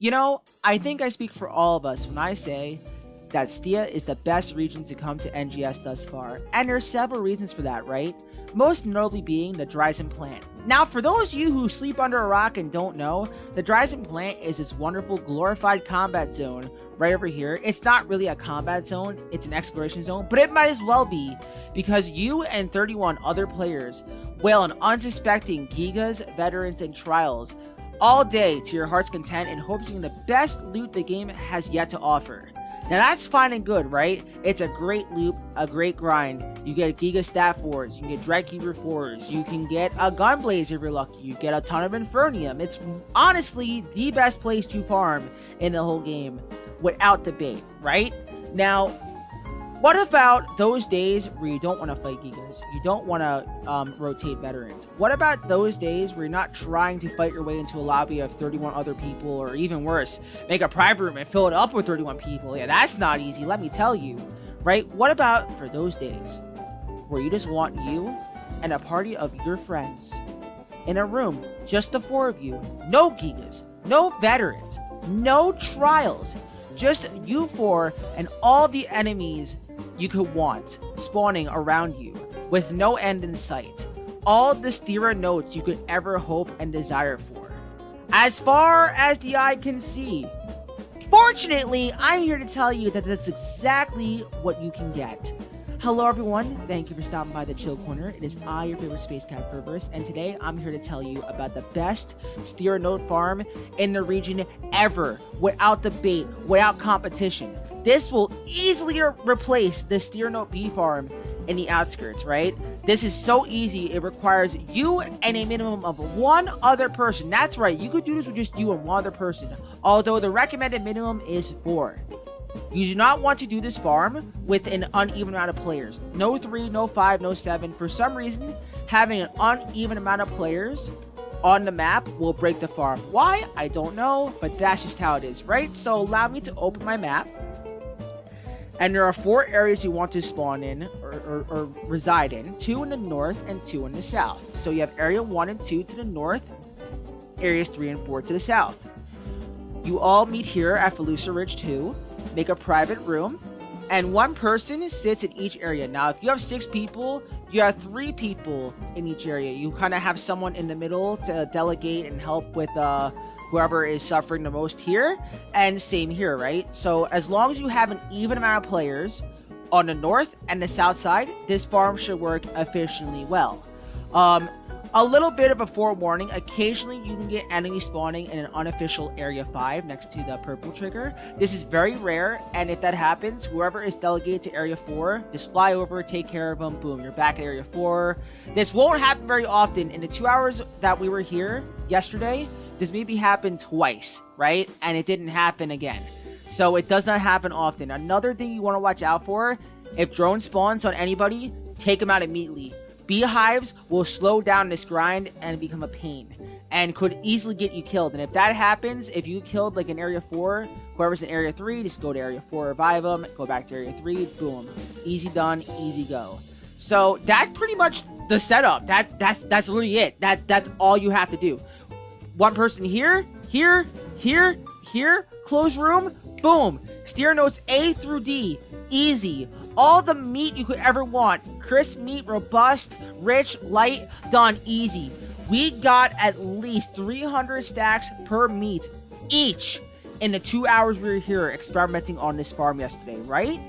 You know, I think I speak for all of us when I say that Stia is the best region to come to NGS thus far, and there are several reasons for that, right? Most notably being the Dryzen plant. Now, for those of you who sleep under a rock and don't know, the Dryzen plant is this wonderful glorified combat zone right over here. It's not really a combat zone, it's an exploration zone, but it might as well be, because you and 31 other players wail on unsuspecting Gigas, veterans, and trials all day to your heart's content in hopes of getting the best loot the game has yet to offer. Now that's fine and good, right? It's a great loop, a great grind. You get Giga Stat 4s, you can get Dreadkeeper 4s, you can get a Gunblaze if you're lucky, you get a ton of Infernium. It's honestly the best place to farm in the whole game, without debate, right? Now, what about those days where you don't want to fight Gigas? You don't want to rotate veterans? What about those days where you're not trying to fight your way into a lobby of 31 other people, or even worse, make a private room and fill it up with 31 people? Yeah, that's not easy, let me tell you, right? What about for those days where you just want you and a party of your friends in a room, just the four of you, no Gigas, no veterans, no trials, just you four and all the enemies you could want spawning around you with no end in sight, all the Stira Notes you could ever hope and desire for, as far as the eye can see? Fortunately, I'm here to tell you that that's exactly what you can get. Hello everyone, thank you for stopping by the Chill Corner. It is I, your favorite Space Cat Perverse, and today I'm here to tell you about the best Stira Note farm in the region ever, without debate, without competition. This will easily replace the Stira Note B farm in the outskirts, right? This is so easy, it requires you and a minimum of one other person. That's right, you could do this with just you and one other person, although the recommended minimum is 4. You do not want to do this farm with an uneven amount of players. No 3, no 5, no 7. For some reason, having an uneven amount of players on the map will break the farm. Why? I don't know, but that's just how it is, right? So allow me to open my map. And there are 4 areas you want to spawn in or reside in. 2 in the north and 2 in the south. So you have area 1 and 2 to the north, areas 3 and 4 to the south. You all meet here at Felusa Ridge 2. Make a private room, and 1 person sits in each area. Now, if you have 6 people, you have 3 people in each area. You kind of have someone in the middle to delegate and help with whoever is suffering the most here, and same here, right? So as long as you have an even amount of players on the north and the south side, this farm should work efficiently well. A little bit of a forewarning, occasionally you can get enemies spawning in an unofficial area 5 next to the purple trigger. This is very rare, and if that happens, whoever is delegated to area 4, just fly over, take care of them, boom, you're back at area 4. This won't happen very often. In the 2 hours that we were here yesterday, this maybe happened twice, right? And it didn't happen again. So it does not happen often. Another thing you want to watch out for, if drone spawns on anybody, take them out immediately. Beehives will slow down this grind and become a pain, and could easily get you killed. And if that happens, if you killed like in area 4, whoever's in area 3, just go to area 4, revive them, go back to area 3, boom, easy done, easy go. So that's pretty much the setup. That's literally it. That's all you have to do. 1 person here, here, close room, boom. Stira Notes A through D, easy. All the meat you could ever want. Crisp meat, robust, rich, light, done, easy. We got at least 300 stacks per meat each in the 2 hours we were here experimenting on this farm yesterday, right?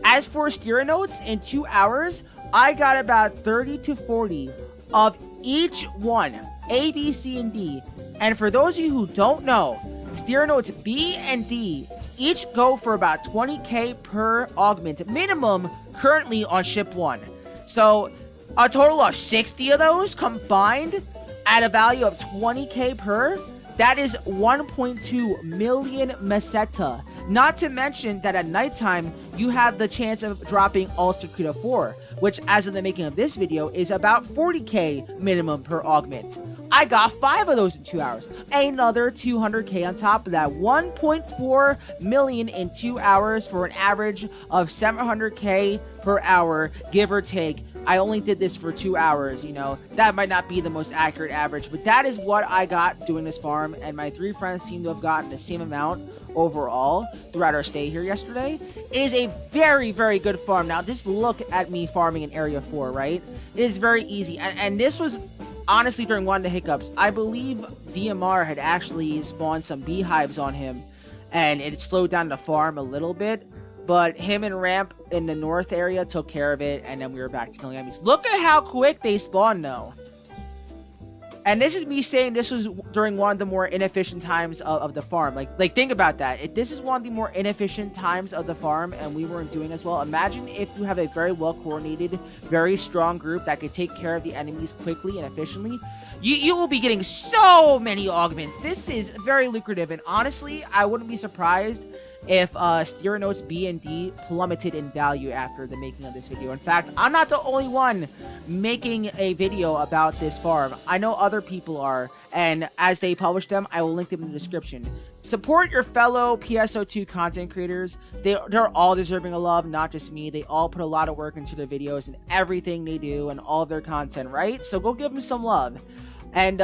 As for Stira Notes, in 2 hours, I got about 30 to 40 of each one, A, B, C, and D. And for those of you who don't know, Stira Notes B and D each go for about 20k per augment minimum currently on ship 1. So a total of 60 of those combined at a value of 20k per, that is 1.2 million meseta. Not to mention that at nighttime you have the chance of dropping Ulster Credo 4, which as of the making of this video is about 40k minimum per augment. I got 5 of those in 2 hours. Another 200k on top of that. 1.4 million in 2 hours for an average of 700k per hour, give or take, I only did this for 2 hours, you know. That might not be the most accurate average, but that is what I got doing this farm, and my 3 friends seem to have gotten the same amount overall throughout our stay here yesterday. It is a very, very good farm. Now, just look at me farming in Area 4, right? It is very easy, and this was honestly during one of the hiccups. I believe DMR had actually spawned some beehives on him, and it slowed down the farm a little bit. But him and Ramp in the north area took care of it, and then we were back to killing enemies. Look at how quick they spawn, though. And this is me saying this was during one of the more inefficient times of the farm. Like think about that. If this is one of the more inefficient times of the farm and we weren't doing as well, imagine if you have a very well-coordinated, very strong group that could take care of the enemies quickly and efficiently. You will be getting so many augments. This is very lucrative, and honestly, I wouldn't be surprised if Stira Note's B and D plummeted in value after the making of this video. In fact, I'm not the only one making a video about this farm. I know other people are, and as they publish them, I will link them in the description. Support your fellow PSO2 content creators. They're all deserving of love, not just me. They all put a lot of work into their videos and everything they do and all of their content, right? So go give them some love. And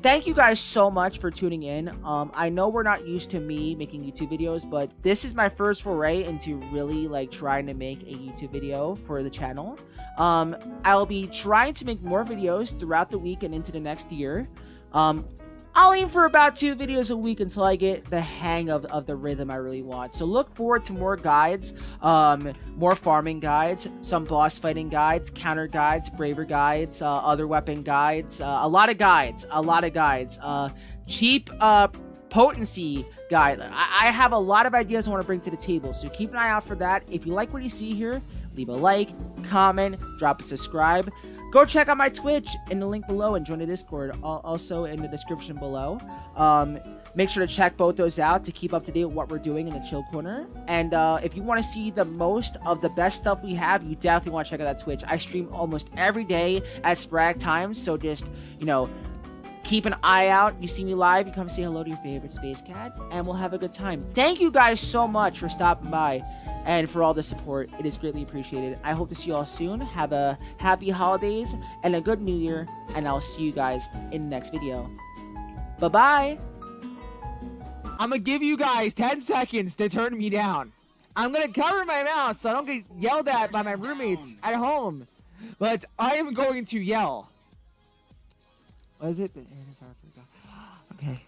thank you guys so much for tuning in. I know we're not used to me making YouTube videos, but this is my first foray into really like trying to make a YouTube video for the channel. I'll be trying to make more videos throughout the week and into the next year. I'll aim for about 2 videos a week until I get the hang of the rhythm I really want. So look forward to more guides, more farming guides, some boss fighting guides, counter guides, braver guides, other weapon guides, a lot of guides, cheap potency guide. I have a lot of ideas I want to bring to the table, so keep an eye out for that. If you like what you see here, leave a like, comment, drop a subscribe. Go check out my Twitch in the link below and join the Discord, also in the description below. Make sure to check both those out to keep up to date with what we're doing in the chill corner. And if you want to see the most of the best stuff we have, you definitely want to check out that Twitch. I stream almost every day at sporadic times, so just, you know, keep an eye out. You see me live, you come say hello to your favorite space cat, and we'll have a good time. Thank you guys so much for stopping by and for all the support. It is greatly appreciated. I hope to see you all soon. Have a happy holidays and a good new year, and I'll see you guys in the next video. Bye-bye. I'm gonna give you guys 10 seconds to turn me down. I'm gonna cover my mouth so I don't get yelled at by my roommates at home. But I am going to yell. What is it? Okay.